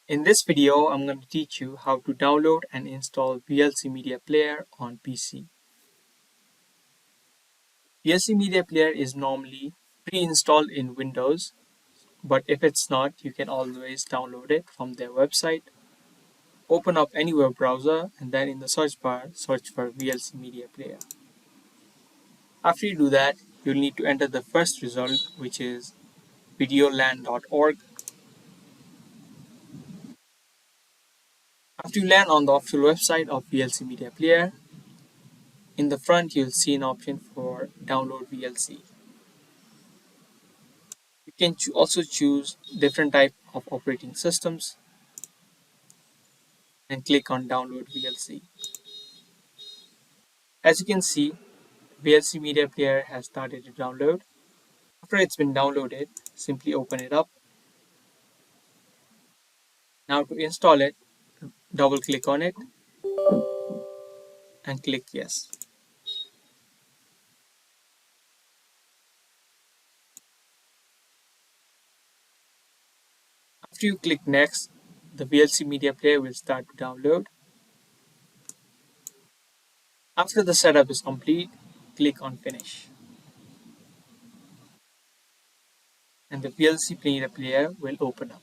In this video, I'm going to teach you how to download and install VLC Media Player on PC. VLC Media Player is normally pre-installed in Windows, but if it's not, you can always download it from their website. Open up any web browser and then in the search bar, search for VLC Media Player. After you do that, you'll need to enter the first result, which is videolan.org. After you land on the official website of VLC Media Player, in the front you'll see an option for download VLC. You can also choose different type of operating systems and click on download VLC. As you can see, VLC Media Player has started to download. After it's been downloaded, simply open it up. Now to install it, double click on it and click yes. After you click next, the VLC Media Player will start to download. After the setup is complete, click on finish. And the VLC Media Player will open up.